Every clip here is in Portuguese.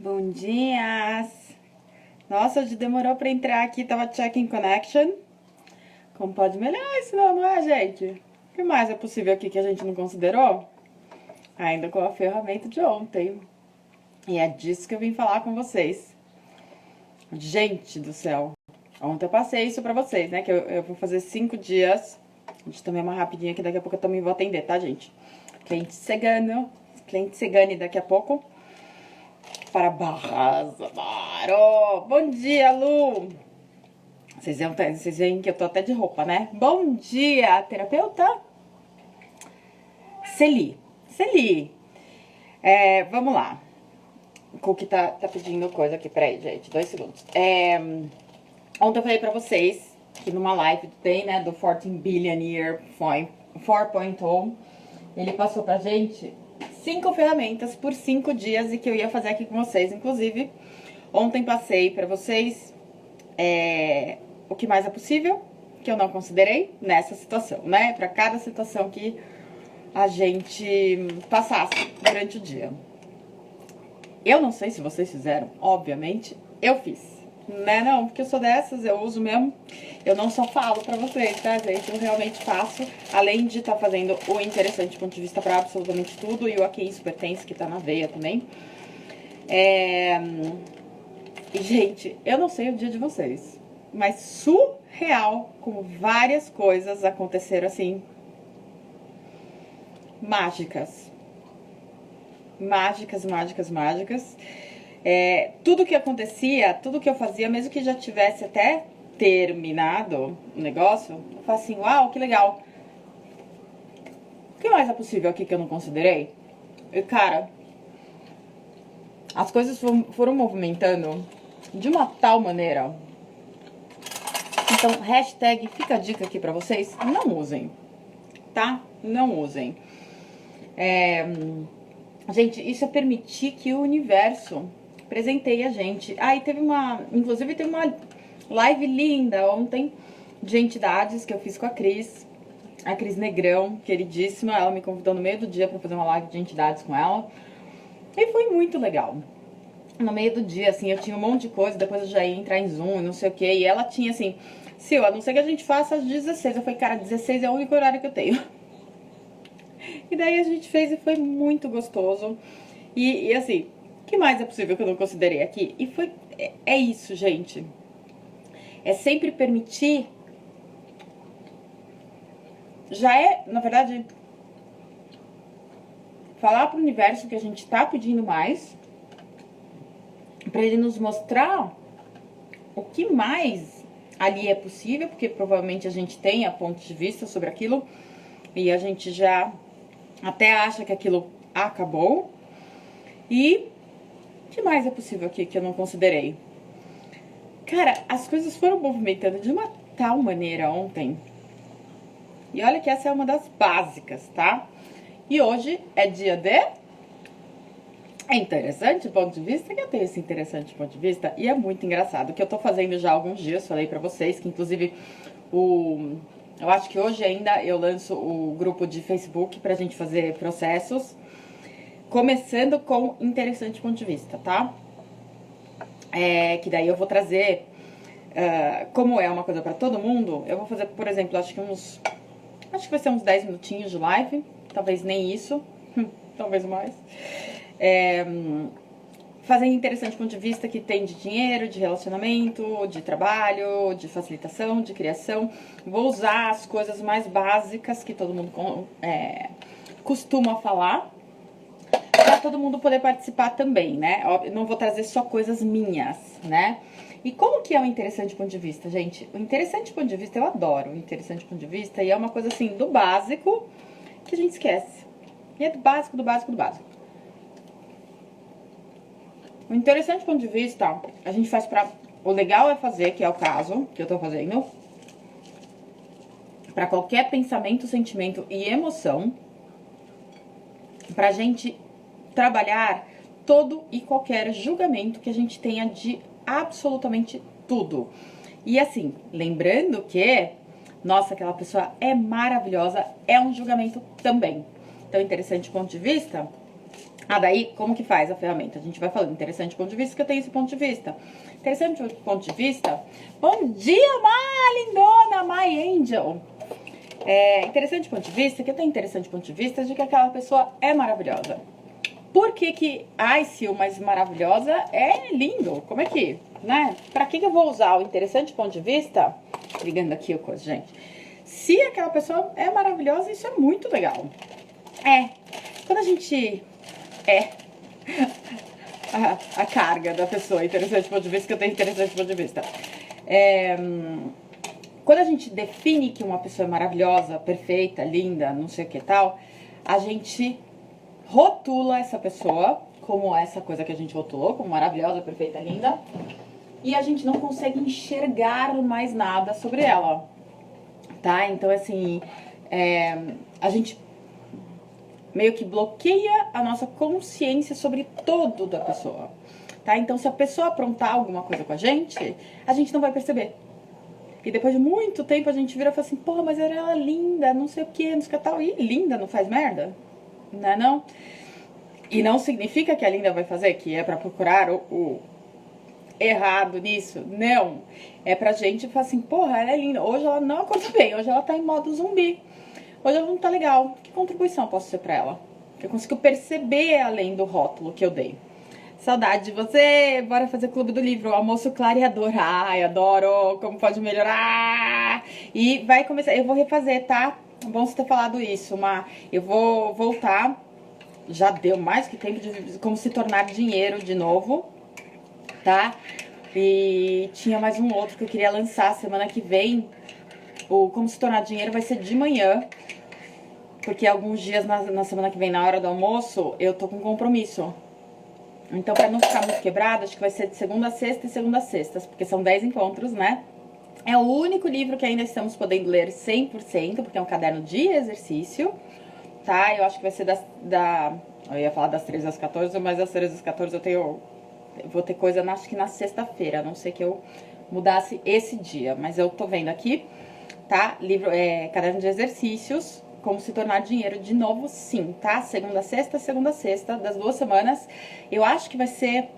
Bom dias! Nossa, hoje demorou pra entrar aqui, tava checking connection. Como pode melhorar isso não é, gente? O que mais é possível aqui que a gente não considerou? Ainda com a ferramenta de ontem. E é disso que eu vim falar com vocês. Gente do céu! Ontem eu passei isso pra vocês, né? Que eu vou fazer 5 dias. Deixa eu tomar uma rapidinha que daqui a pouco eu também vou atender, tá, gente? Cliente cegane daqui a pouco. Para Barras, Amaro. Bom dia, Lu. Vocês veem que eu tô até de roupa, né? Bom dia, terapeuta. Celi. Vamos lá. O Cookie tá pedindo coisa aqui. Peraí, gente. 2 segundos. Ontem eu falei pra vocês que numa live tem, né, do 14 Billion Year 4.0, ele passou pra gente 5 ferramentas por 5 dias e que eu ia fazer aqui com vocês. Inclusive, ontem passei pra vocês o que mais é possível, que eu não considerei nessa situação, né? Pra cada situação que a gente passasse durante o dia. Eu não sei se vocês fizeram, obviamente, eu fiz. Né, não, porque eu sou dessas, eu uso mesmo. Eu não só falo pra vocês, tá, gente? Eu realmente faço, além de estar fazendo o interessante ponto de vista pra absolutamente tudo, e o Aqui Isso Pertence, que tá na veia também. E, gente, eu não sei o dia de vocês, mas surreal como várias coisas aconteceram assim, mágicas. Mágicas. Tudo que acontecia, tudo que eu fazia, mesmo que já tivesse até terminado o negócio, eu falo assim, uau, que legal. O que mais é possível aqui que eu não considerei? E, cara, as coisas foram movimentando de uma tal maneira. Então, hashtag, fica a dica aqui pra vocês, não usem, tá? Não usem. Gente, isso é permitir que o universo presenteie a gente. Inclusive teve uma live linda ontem de entidades que eu fiz com a Cris Negrão, queridíssima. Ela me convidou no meio do dia pra fazer uma live de entidades com ela. E foi muito legal. No meio do dia, assim, eu tinha um monte de coisa, depois eu já ia entrar em Zoom e não sei o que. E ela tinha assim, Sil, a não ser que a gente faça às 16. Eu falei, cara, 16 é o único horário que eu tenho. E daí a gente fez e foi muito gostoso. E assim, o que mais é possível que eu não considerei aqui? E foi, é isso, gente. É sempre permitir. Na verdade, falar pro universo que a gente tá pedindo mais, pra ele nos mostrar o que mais ali é possível, porque provavelmente a gente tem a ponto de vista sobre aquilo e a gente já até acha que aquilo acabou. E o que mais é possível aqui que eu não considerei? Cara, as coisas foram movimentando de uma tal maneira ontem. E olha que essa é uma das básicas, tá? E hoje é dia de interessante ponto de vista, que eu tenho esse interessante ponto de vista. E é muito engraçado, que eu tô fazendo já há alguns dias, falei pra vocês, que inclusive eu acho que hoje ainda eu lanço o grupo de Facebook pra gente fazer processos. Começando com interessante ponto de vista, tá? Que daí eu vou trazer, como é uma coisa pra todo mundo, eu vou fazer, por exemplo, acho que vai ser uns 10 minutinhos de live, talvez nem isso, talvez mais. Fazendo interessante ponto de vista que tem de dinheiro, de relacionamento, de trabalho, de facilitação, de criação. Vou usar as coisas mais básicas que todo mundo costuma falar, para todo mundo poder participar também, né? Eu não vou trazer só coisas minhas, né? E como que é o interessante ponto de vista, gente? O interessante ponto de vista, eu adoro o interessante ponto de vista, e é uma coisa assim, do básico, que a gente esquece. E é do básico. O interessante ponto de vista, a gente faz pra... O legal é fazer, que é o caso que eu tô fazendo, pra qualquer pensamento, sentimento e emoção, pra gente trabalhar todo e qualquer julgamento que a gente tenha de absolutamente tudo. E assim, lembrando que, nossa, aquela pessoa é maravilhosa, é um julgamento também. Então, interessante ponto de vista, Ah, daí, como que faz a ferramenta? A gente vai falando, interessante ponto de vista, que eu tenho esse ponto de vista. Interessante ponto de vista. Bom dia, my lindona, my angel. Interessante ponto de vista, que eu tenho interessante ponto de vista de que aquela pessoa é maravilhosa. Por que que, ai, Sil, mas maravilhosa é lindo? Como é que, né? Pra que eu vou usar o interessante ponto de vista? Ligando aqui o coisa, gente. Se aquela pessoa é maravilhosa, isso é muito legal. Quando a gente a carga da pessoa, interessante ponto de vista, que eu tenho interessante ponto de vista. Quando a gente define que uma pessoa é maravilhosa, perfeita, linda, não sei o que tal, a gente rotula essa pessoa como essa coisa que a gente rotulou, como maravilhosa, perfeita, linda, e a gente não consegue enxergar mais nada sobre ela, tá? Então, assim, a gente meio que bloqueia a nossa consciência sobre todo da pessoa, tá? Então, se a pessoa aprontar alguma coisa com a gente não vai perceber. E depois de muito tempo a gente vira e fala assim, pô, mas ela é linda, não sei o que, não sei o que tal. E linda não faz merda, né, não? E não significa que a linda vai fazer, que é pra procurar o errado nisso. Não. É pra gente falar assim, porra, ela é linda. Hoje ela não acordou bem, hoje ela tá em modo zumbi. Hoje ela não tá legal. Que contribuição eu posso ser pra ela? Eu consigo perceber além do rótulo que eu dei. Saudade de você, bora fazer Clube do Livro, almoço clareador, ai, adoro, como pode melhorar, e vai começar, eu vou refazer, tá? Bom você ter falado isso, mas eu vou voltar, já deu mais que tempo de como se tornar dinheiro de novo, tá? E tinha mais um outro que eu queria lançar semana que vem, o como se tornar dinheiro vai ser de manhã, porque alguns dias na semana que vem, na hora do almoço, eu tô com compromisso. Então, pra não ficar muito quebrado, acho que vai ser de segunda a sexta e segunda a sexta, porque são 10 encontros, né? É o único livro que ainda estamos podendo ler 100%, porque é um caderno de exercício, tá? Eu acho que vai ser eu ia falar das 13 às 14, mas das 13 às 14 eu vou ter coisa, acho que na sexta-feira, a não ser que eu mudasse esse dia, mas eu tô vendo aqui, tá? Livro, caderno de exercícios, como se tornar dinheiro de novo, sim, tá? Segunda a sexta, das 2 semanas. Eu acho que vai ser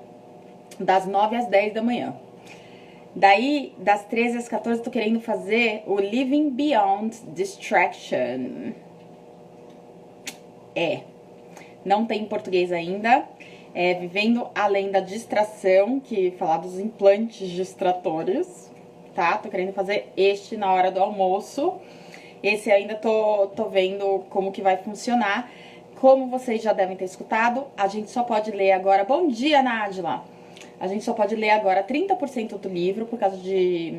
das 9 às 10 da manhã. Daí, das 13 às 14, eu tô querendo fazer o Living Beyond Distraction. Não tem em português ainda. Vivendo além da distração, que falar dos implantes distratores, tá? Tô querendo fazer este na hora do almoço. Esse ainda tô vendo como que vai funcionar. Como vocês já devem ter escutado, a gente só pode ler agora... Bom dia, Nádila! A gente só pode ler agora 30% do livro por causa de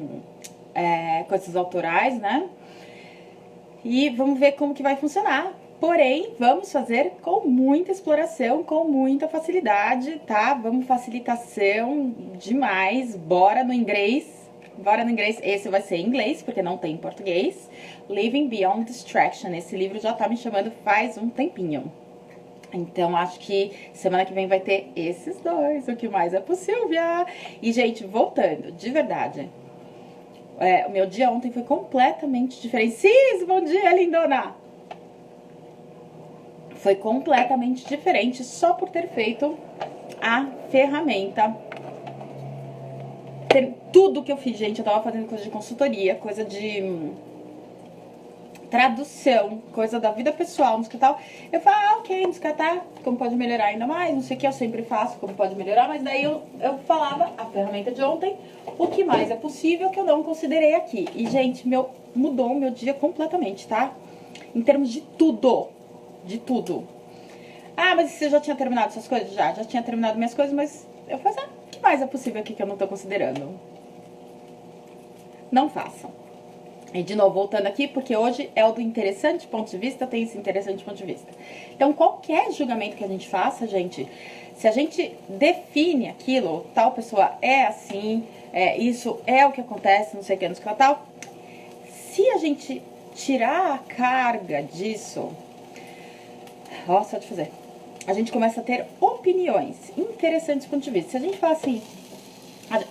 coisas autorais, né? E vamos ver como que vai funcionar. Porém, vamos fazer com muita exploração, com muita facilidade, tá? Vamos facilitação demais. Bora no inglês. Bora no inglês. Esse vai ser em inglês, porque não tem em português. Living Beyond Distraction. Esse livro já tá me chamando faz um tempinho. Então, acho que semana que vem vai ter esses dois. O que mais é possível. E, gente, voltando, de verdade. O meu dia ontem foi completamente diferente. Cis, bom dia, lindona! Foi completamente diferente só por ter feito a ferramenta. Tudo que eu fiz, gente, eu tava fazendo coisa de consultoria, coisa de tradução, coisa da vida pessoal, música e tal. Eu falo, ok, música tá, como pode melhorar ainda mais, não sei o que, eu sempre faço, como pode melhorar, mas daí eu falava a ferramenta de ontem, o que mais é possível que eu não considerei aqui. E, gente, mudou o meu dia completamente, tá? Em termos de tudo. De tudo. Ah, mas você já tinha terminado suas coisas? Já tinha terminado minhas coisas, mas eu falei, o que mais é possível aqui que eu não tô considerando? Não façam. E de novo, voltando aqui, porque hoje é o do interessante ponto de vista, tem esse interessante ponto de vista. Então, qualquer julgamento que a gente faça, gente, se a gente define aquilo, tal pessoa é assim, isso é o que acontece, não sei o que, não sei o que, tal. Se a gente tirar a carga disso, só de fazer, a gente começa a ter opiniões interessantes do ponto de vista. Se a gente fala assim,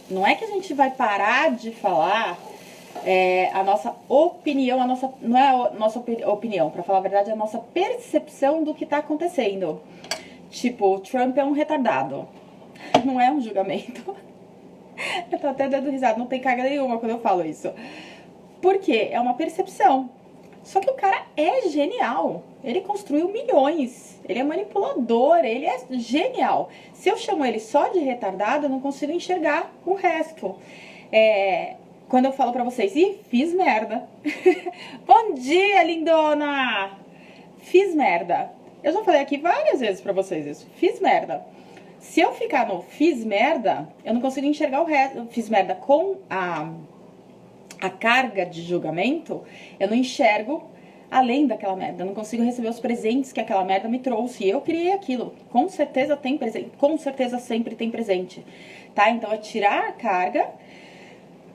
não é que a gente vai parar de falar a nossa opinião, não é a nossa opinião, pra falar a verdade, é a nossa percepção do que tá acontecendo. Tipo, o Trump é um retardado. Não é um julgamento. Eu tô até dando risada, não tem carga nenhuma quando eu falo isso. Porque é uma percepção. Só que o cara é genial. Ele construiu milhões. Ele é manipulador, ele é genial. Se eu chamo ele só de retardado, eu não consigo enxergar o resto. Quando eu falo pra vocês, fiz merda. Bom dia, lindona! Fiz merda. Eu já falei aqui várias vezes pra vocês isso. Fiz merda. Se eu ficar no fiz merda, eu não consigo enxergar o resto. Fiz merda com a carga de julgamento, eu não enxergo além daquela merda. Eu não consigo receber os presentes que aquela merda me trouxe. Eu criei aquilo. Com certeza tem presente. Com certeza sempre tem presente. Tá? Então é tirar a carga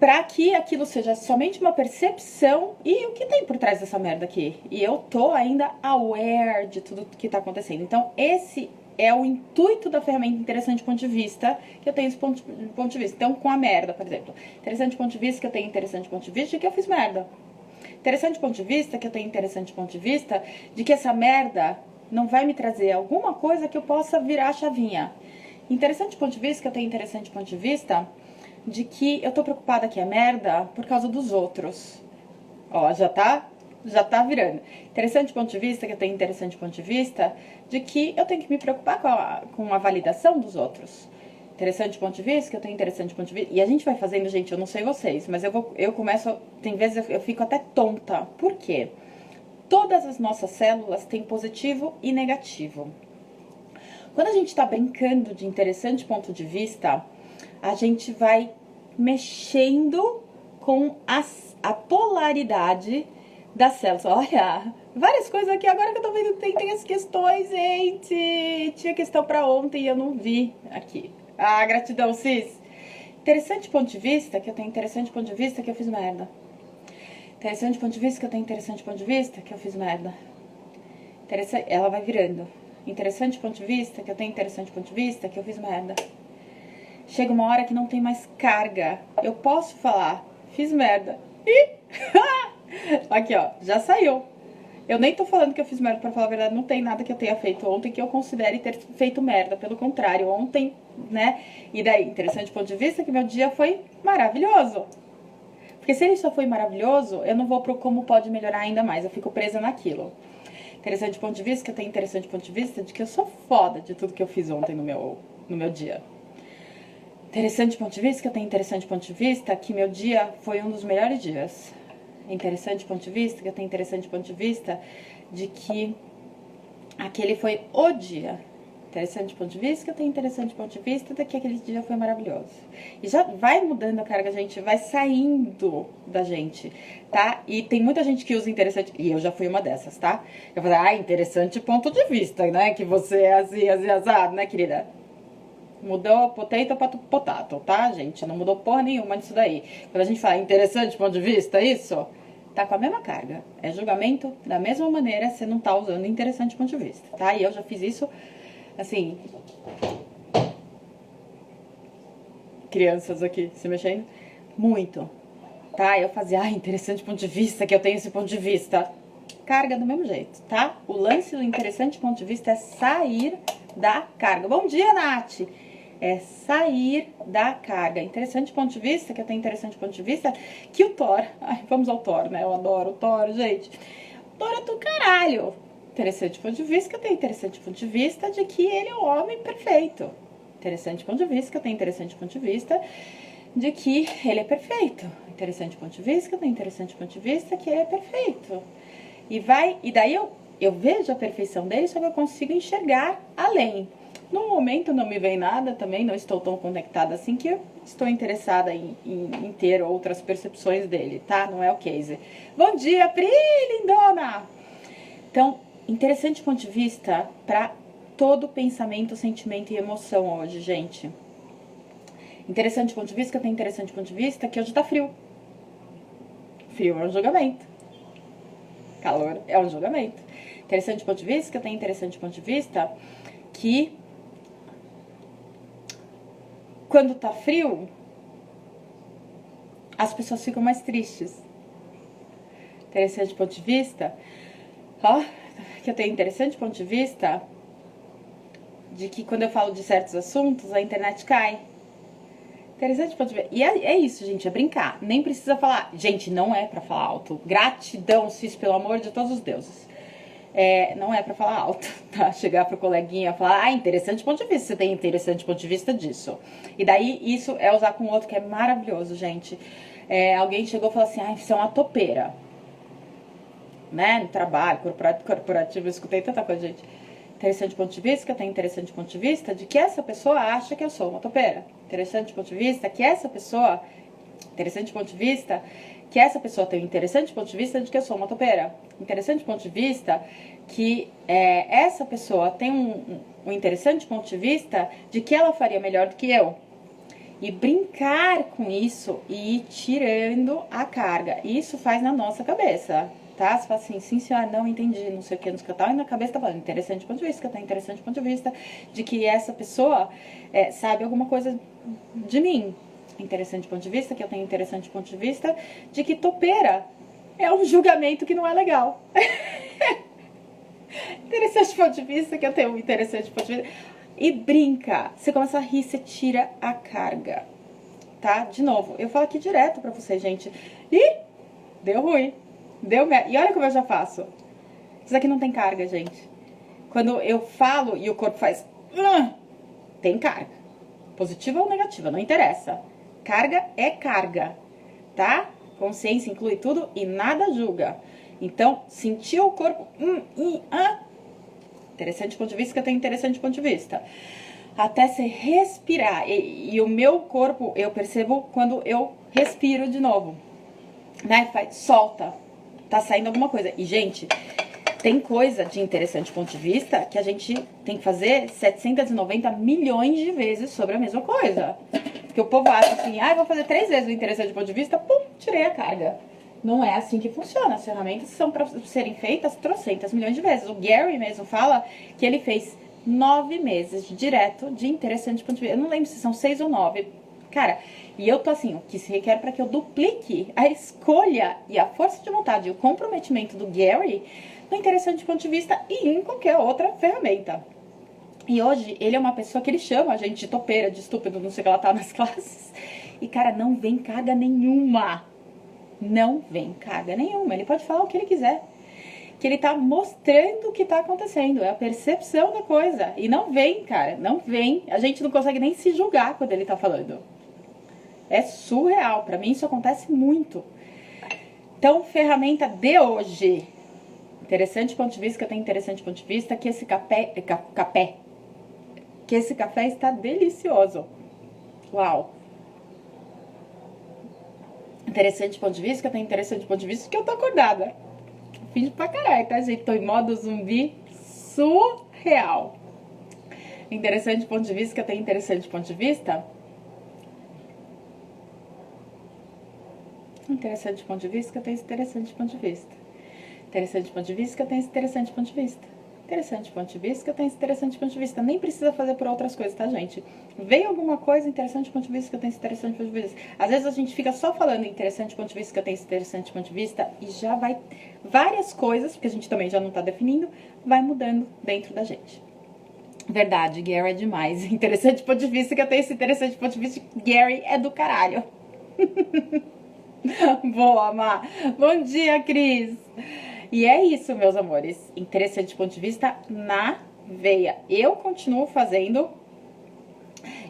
pra que aquilo seja somente uma percepção e o que tem por trás dessa merda aqui. E eu tô ainda aware de tudo que tá acontecendo. Então esse é o intuito da ferramenta interessante ponto de vista, que eu tenho esse ponto de vista. Então, com a merda, por exemplo. Interessante ponto de vista que eu tenho interessante ponto de vista de que eu fiz merda. Interessante ponto de vista que eu tenho interessante ponto de vista de que essa merda não vai me trazer alguma coisa que eu possa virar a chavinha. Interessante ponto de vista que eu tenho interessante ponto de vista de que eu tô preocupada que é merda por causa dos outros. Ó, já tá virando. Interessante ponto de vista que eu tenho interessante ponto de vista de que eu tenho que me preocupar com a validação dos outros. Interessante ponto de vista que eu tenho interessante ponto de vista. E a gente vai fazendo, gente, eu não sei vocês, mas eu começo, tem vezes eu fico até tonta. Por quê? Todas as nossas células têm positivo e negativo. Quando a gente tá brincando de interessante ponto de vista, a gente vai mexendo com a polaridade das células. Olha, várias coisas aqui. Agora que eu tô vendo que tem as questões, gente. Tinha questão pra ontem e eu não vi aqui. Ah, gratidão, Cis. Interessante ponto de vista, que eu tenho interessante ponto de vista, que eu fiz merda. Interessante ponto de vista, que eu tenho interessante ponto de vista, que eu fiz merda. Ela vai virando. Interessante ponto de vista, que eu tenho interessante ponto de vista, que eu fiz merda. Chega uma hora que não tem mais carga. Eu posso falar, fiz merda. Ih! Aqui, ó, já saiu. Eu nem tô falando que eu fiz merda, pra falar a verdade, não tem nada que eu tenha feito ontem que eu considere ter feito merda. Pelo contrário, ontem, né? E daí, interessante ponto de vista que meu dia foi maravilhoso. Porque se ele só foi maravilhoso, eu não vou pro como pode melhorar ainda mais. Eu fico presa naquilo. Interessante ponto de vista que eu tenho interessante ponto de vista de que eu sou foda de tudo que eu fiz ontem no meu dia. Interessante ponto de vista que eu tenho interessante ponto de vista que meu dia foi um dos melhores dias. Interessante ponto de vista que eu tenho interessante ponto de vista de que aquele foi o dia. Interessante ponto de vista que eu tenho interessante ponto de vista de que aquele dia foi maravilhoso. E já vai mudando a carga, a gente vai saindo da gente, tá? E tem muita gente que usa interessante, e eu já fui uma dessas, tá? Eu falei, interessante ponto de vista, né? Que você é assim, assado, né, querida? Mudou potato pra potato, tá, gente? Não mudou porra nenhuma disso daí. Quando a gente fala interessante ponto de vista, isso tá com a mesma carga. É julgamento da mesma maneira, você não tá usando interessante ponto de vista, tá? E eu já fiz isso, assim... Crianças aqui se mexendo. Muito. Tá? Eu fazia, interessante ponto de vista, que eu tenho esse ponto de vista. Carga do mesmo jeito, tá? O lance do interessante ponto de vista é sair da carga. Bom dia, Nath! É sair da carga. Interessante ponto de vista, que eu tenho interessante ponto de vista, que o Thor... Ai, vamos ao Thor, né? Eu adoro o Thor, gente. O Thor é do caralho. Interessante ponto de vista, que eu tenho interessante ponto de vista de que ele é o homem perfeito. Interessante ponto de vista, que eu tenho interessante ponto de vista de que ele é perfeito. Interessante ponto de vista, que eu tenho interessante ponto de vista que ele é perfeito. E daí eu vejo a perfeição dele, só que eu consigo enxergar além. No momento não me vem nada também, não estou tão conectada assim que eu estou interessada em ter outras percepções dele, tá? Não é o case. Bom dia, Pri, lindona! Então, interessante ponto de vista para todo pensamento, sentimento e emoção hoje, gente. Interessante ponto de vista, que eu tenho interessante ponto de vista que hoje tá frio. Frio é um julgamento. Calor é um julgamento. Interessante ponto de vista, que eu tenho interessante ponto de vista que quando tá frio, as pessoas ficam mais tristes. Interessante ponto de vista, ó, que eu tenho interessante ponto de vista de que quando eu falo de certos assuntos, a internet cai. Interessante ponto de vista. E é isso, gente, é brincar. Nem precisa falar. Gente, não é pra falar alto. Gratidão, Cis, pelo amor de todos os deuses. Não é pra falar alto, tá? Chegar pro coleguinha e falar, interessante ponto de vista, você tem interessante ponto de vista disso. E daí, isso é usar com o outro, que é maravilhoso, gente. Alguém chegou e falou assim, você é uma topeira. Né? No trabalho, corporativo, eu escutei tanta coisa, gente. Interessante ponto de vista, que eu tenho interessante ponto de vista de que essa pessoa acha que eu sou uma topeira. Interessante ponto de vista que essa pessoa... Interessante ponto de vista que essa pessoa tem um interessante ponto de vista de que eu sou uma topeira. Interessante ponto de vista que essa pessoa tem um interessante ponto de vista de que ela faria melhor do que eu. E brincar com isso e ir tirando a carga. Isso faz na nossa cabeça, tá? Você fala assim, sim senhora, não entendi, não sei o que, não sei o que tal. E na cabeça tá falando, interessante ponto de vista, que eu tenho interessante ponto de vista de que essa pessoa sabe alguma coisa de mim. Interessante ponto de vista, que eu tenho interessante ponto de vista de que topeira é um julgamento que não é legal. Interessante ponto de vista, que eu tenho um interessante ponto de vista. E brinca. Você começa a rir, você tira a carga. Tá? De novo, eu falo aqui direto pra vocês, gente. Ih, deu ruim. Deu merda. E olha como eu já faço. Isso aqui não tem carga, gente. Quando eu falo e o corpo faz... tem carga. Positiva ou negativa, não interessa. Carga é carga, tá? Consciência inclui tudo e nada julga. Então, sentiu o corpo... Interessante ponto de vista, que eu tenho interessante ponto de vista. Até você respirar. E o meu corpo, eu percebo quando eu respiro de novo. Né? Solta. Tá saindo alguma coisa. E, gente, tem coisa de interessante ponto de vista que a gente tem que fazer 790 milhões de vezes sobre a mesma coisa. Porque o povo acha assim, vou fazer 3 vezes o interessante ponto de vista, pum, tirei a carga. Não é assim que funciona. As ferramentas são para serem feitas trocentas milhões de vezes. O Gary mesmo fala que ele fez 9 meses direto de interessante ponto de vista. Eu não lembro se são 6 ou 9. Cara, e eu tô assim, o que se requer para que eu duplique a escolha e a força de vontade e o comprometimento do Gary no interessante ponto de vista e em qualquer outra ferramenta. E hoje, ele é uma pessoa que ele chama a gente de topeira, de estúpido, não sei o que ela tá nas classes. E, cara, não vem carga nenhuma. Não vem carga nenhuma. Ele pode falar o que ele quiser. Que ele tá mostrando o que tá acontecendo. É a percepção da coisa. E não vem, cara. Não vem. A gente não consegue nem se julgar quando ele tá falando. É surreal. Pra mim, isso acontece muito. Então, ferramenta de hoje. Interessante ponto de vista, que eu tenho interessante ponto de vista, que esse que esse café está delicioso. Uau! Interessante ponto de vista, que eu tenho interessante ponto de vista, que eu tô acordada. Finge pra caralho, tá, gente? Tô em modo zumbi surreal. Interessante ponto de vista, que eu tenho interessante ponto de vista. Interessante ponto de vista, que eu tenho interessante ponto de vista. Interessante ponto de vista, que eu tenho interessante ponto de vista. Interessante ponto de vista, que eu tenho interessante ponto de vista. Nem precisa fazer por outras coisas, tá, gente? Veio alguma coisa, interessante ponto de vista, que eu tenho interessante ponto de vista. Às vezes a gente fica só falando interessante ponto de vista, que eu tenho interessante ponto de vista, e já vai... várias coisas, porque a gente também já não tá definindo, vai mudando dentro da gente. Verdade, Gary é demais. Interessante ponto de vista, que eu tenho esse interessante ponto de vista, Gary é do caralho. Boa, Má. Bom dia, Cris. E é isso, meus amores. Interessante ponto de vista na veia. Eu continuo fazendo.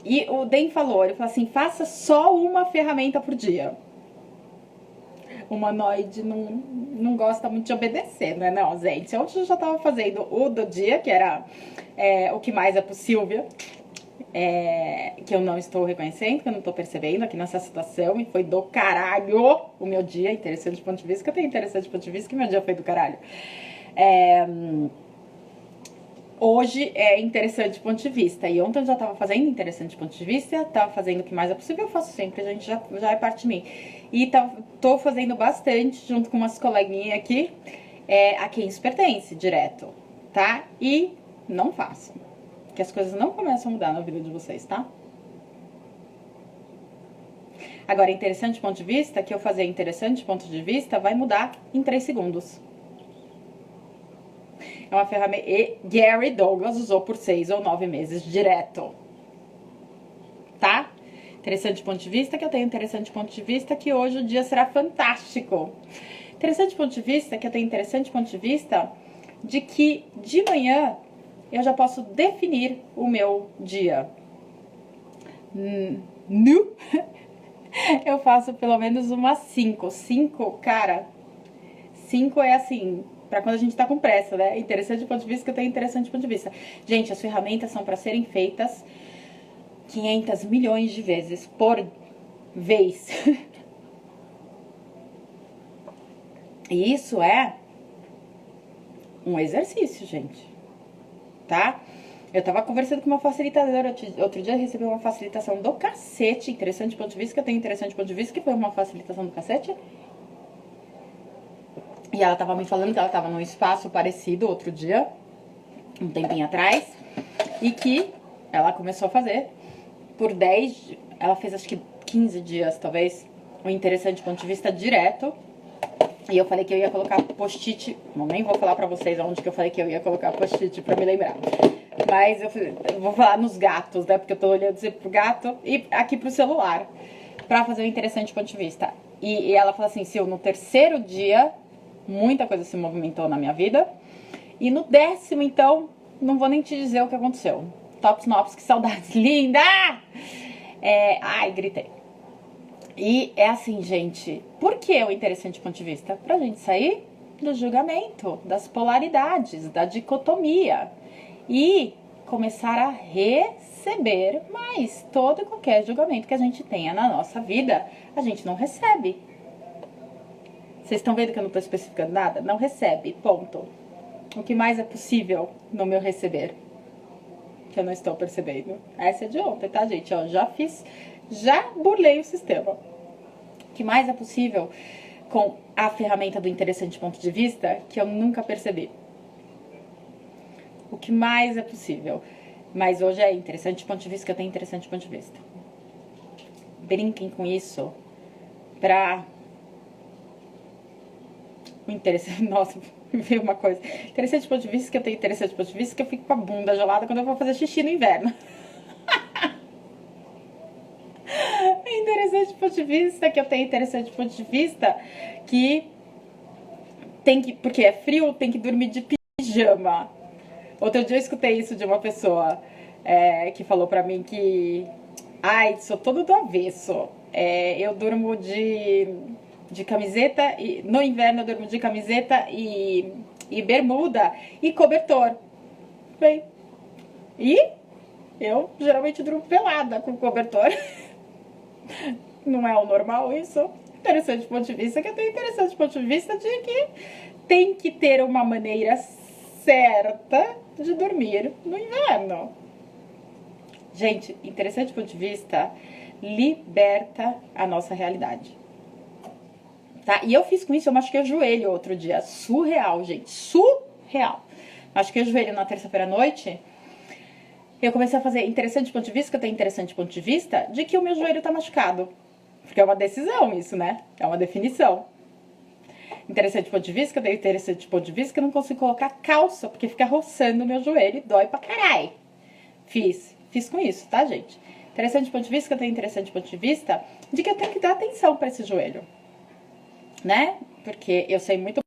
E o Den falou, ele falou assim, faça só uma ferramenta por dia. O humanoide não gosta muito de obedecer, né? Não, gente. Ontem eu já tava fazendo o do dia, que era o que mais é pro Silvia. Que eu não estou reconhecendo, que eu não estou percebendo aqui nessa situação, e foi do caralho o meu dia. Interessante ponto de vista, que eu tenho interessante ponto de vista, que meu dia foi do caralho. Hoje é interessante ponto de vista, e ontem eu já estava fazendo interessante ponto de vista, estava fazendo o que mais é possível, eu faço sempre, a gente já é parte de mim. E tô fazendo bastante, junto com umas coleguinhas aqui, a quem isso pertence, direto, tá? E não façam. Que as coisas não começam a mudar na vida de vocês, tá? Agora, interessante ponto de vista, que eu fazer interessante ponto de vista vai mudar em 3 segundos. É uma ferramenta. E Gary Douglas usou por 6 ou 9 meses direto. Tá? Interessante ponto de vista que eu tenho, interessante ponto de vista que hoje o dia será fantástico. Interessante ponto de vista que eu tenho, interessante ponto de vista de que de manhã eu já posso definir o meu dia. Nu. Eu faço pelo menos umas 5. 5, cara. 5 é assim, pra quando a gente tá com pressa, né? Interessante ponto de vista que eu tenho, interessante ponto de vista. Gente, as ferramentas são pra serem feitas 500 milhões de vezes por vez. E isso é um exercício, gente. Tá? Eu tava conversando com uma facilitadora outro dia, recebi uma facilitação do cacete. Interessante ponto de vista que eu tenho, interessante ponto de vista que foi uma facilitação do cacete. E ela tava me falando que ela tava num espaço parecido outro dia, um tempinho atrás, e que ela começou a fazer por 10, ela fez acho que 15 dias, talvez, um interessante ponto de vista direto. E eu falei que eu ia colocar post-it, não, nem vou falar pra vocês onde que eu falei que eu ia colocar post-it pra me lembrar. Mas eu vou falar nos gatos, né, porque eu tô olhando sempre pro gato e aqui pro celular, pra fazer um interessante ponto de vista. E ela falou assim, Sil, no terceiro dia, muita coisa se movimentou na minha vida. E no 10º, então, não vou nem te dizer o que aconteceu. Tops Nops, que saudades, linda! Ai, gritei. E é assim, gente, por que o interessante ponto de vista? Pra gente sair do julgamento, das polaridades, da dicotomia e começar a receber mais todo e qualquer julgamento que a gente tenha na nossa vida, a gente não recebe. Vocês estão vendo que eu não estou especificando nada? Não recebe, ponto. O que mais é possível no meu receber? Que eu não estou percebendo. Essa é de ontem, tá, gente? Ó, já burlei o sistema. O que mais é possível com a ferramenta do interessante ponto de vista que eu nunca percebi? O que mais é possível? Mas hoje é interessante ponto de vista que eu tenho interessante ponto de vista. Brinquem com isso pra... O interessante... Nossa, me veio uma coisa. Interessante ponto de vista que eu tenho interessante ponto de vista que eu fico com a bunda gelada quando eu vou fazer xixi no inverno. Interessante ponto de vista que eu tenho interessante ponto de vista que tem que, porque é frio, tem que dormir de pijama. Outro dia eu escutei isso de uma pessoa que falou pra mim que ai, sou todo do avesso. Eu durmo de camiseta e no inverno eu durmo de camiseta e bermuda e cobertor. Bem, e eu geralmente durmo pelada com cobertor. Não é o normal isso? Interessante ponto de vista que eu tenho interessante ponto de vista de que tem que ter uma maneira certa de dormir no inverno. Gente, interessante ponto de vista liberta a nossa realidade. Tá? E eu fiz com isso, eu machuquei o joelho outro dia. Surreal, gente. Surreal. Machuquei o joelho na terça-feira à noite. Eu comecei a fazer interessante ponto de vista, que eu tenho interessante ponto de vista, de que o meu joelho tá machucado. Porque é uma decisão isso, né? É uma definição. Interessante ponto de vista, que eu tenho interessante ponto de vista, que eu não consigo colocar calça, porque fica roçando o meu joelho e dói pra caralho. Fiz com isso, tá, gente? Interessante ponto de vista, que eu tenho interessante ponto de vista, de que eu tenho que dar atenção pra esse joelho. Né? Porque eu sei muito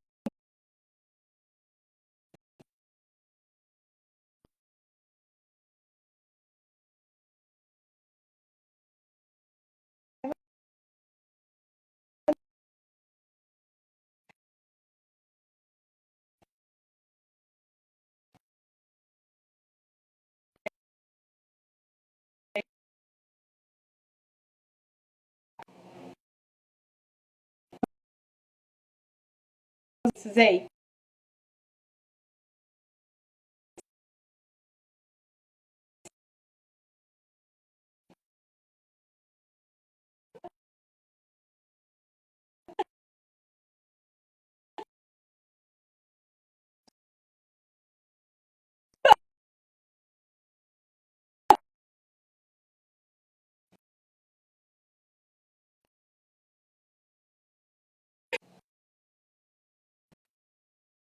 precisei